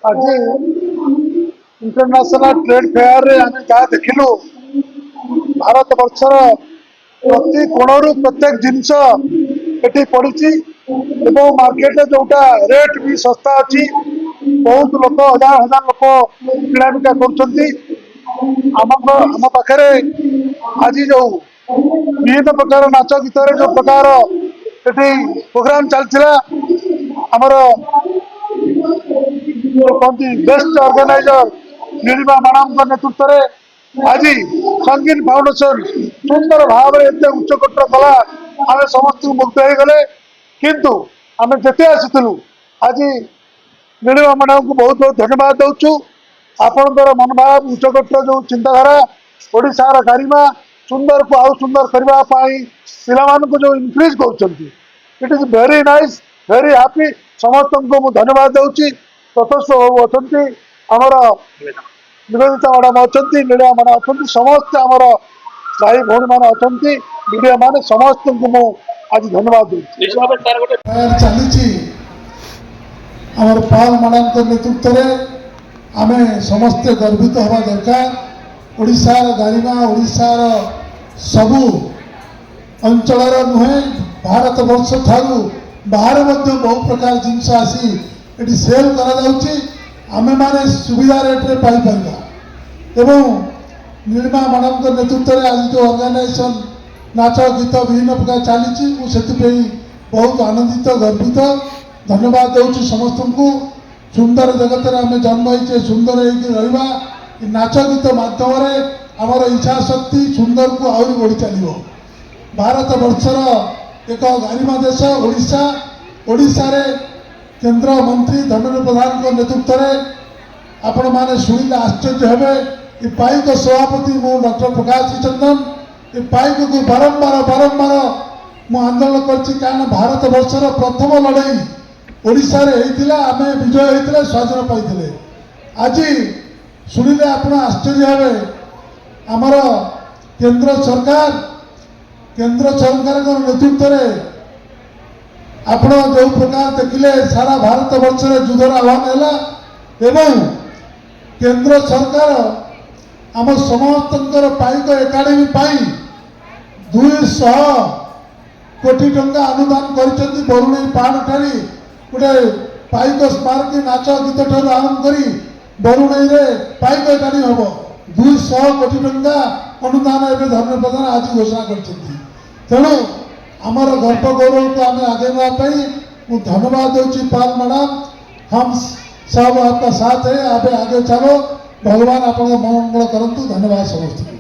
आज international trade fair रे आम जहाँ देखिलु भारत वर्षर प्रति कोणरू प्रत्येक जिनस एटी पड़ी मार्केट जोटा रेट भी सस्ता अच्छी बहुत लोक हजार हजार लोक किणा बिका कर पाखे आज जो विभिन्न प्रकार नाच गीत जो प्रकार ये प्रोग्राम चलता आमर कहती बेस्ट ऑर्गेनाइजर नीलिमा माणा नेतृत्व में आज संगीन फाउंडेशन सुंदर भाव में उच्चकोटर कला आम समस्त मुग्ध हो गले किंतु आम जिते आसलु आज नीलिमा माणा को बहुत बहुत धन्यवाद दौचु आपणकर मनोभाव उच्चकोटर जो चिंताधारा ओडिशार गारिमा सुंदर को आउ सुंदर करने पिला जो इनक्रिज कर वेरी नाइस वेरी हैप्पी समस्त को मुझे धन्यवाद दूसरी तथस्थ बाबू अच्छा आमर निवेदिता मैडम अच्छा मीडिया मान अच्छा समस्त आमर भाई भौणी मान अच्छा मीडिया मान समस्त को मुझे आज धन्यवाद दूसरी चली आमर पाल मैडम नेतृत्व में आम समस्ते गर्वित हवा दरकार ओडिशार गारिमा ओडिशार सबू अंचल नुहे भारत वर्ष ठारू बाहर बहु प्रकार जिनस आसी ये सेल आमे माने सुविधा रेट रे पाई पाइबा एवं नीलिमा मैडम नेतृत्व में आज जो ऑर्गेनाइजेशन नाच गीत विभिन्न प्रकार चली मुझे बहुत आनंदित गर्वित धन्यवाद दूसरी समस्त को सुंदर जगत में आम जन्म होइचे सुंदर रहा नाच गीत मध्यम आमर इच्छा शक्ति सुंदर को आहरी बढ़ी चलो भारत वर्षर एक गारिमा देश ओडिशा ओडिशा रे केंद्र मंत्री धर्मेंद्र प्रधान को नेतृत्व में आपण माने शुणिले आश्चर्य हेबे ये पाइक सभापति मु डॉक्टर प्रकाश चंदन ये पाइक को बारंबार बारंबार मु आंदोलन करछि कारण भारत वर्षर प्रथम लड़ाई ओडिशा रे हेतिला आमे विजय हेतिले स्वाधीन पाइथिले आज शुणिले आपण आश्चर्य हेबे आमर केंद्र सरकार नेतृत्व में आपण जो प्रकार देखिले सारा भारत वर्ष में युद्धर आह्वान है एवं केंद्र सरकार आम समस्त पाइक एकाडेमी 200 कोटी टंका अनुदान कर बरुणई पहाड़ ठारी गोटे पाइक स्मारकी नाच गीत ठार आरंभ कर बरुणई रे पाइक एकाडेमी हम 200 कोटी टंका अनुदान एवं धर्मेंद्र प्रधान आज घोषणा कर तेणु आमर गर्व गौरव को आम आगे मु धन्यवाद दूसरी पाल मैडम हम सब आपका साथ है आप आगे चलो भगवान आप मंगल करंतु धन्यवाद समस्त।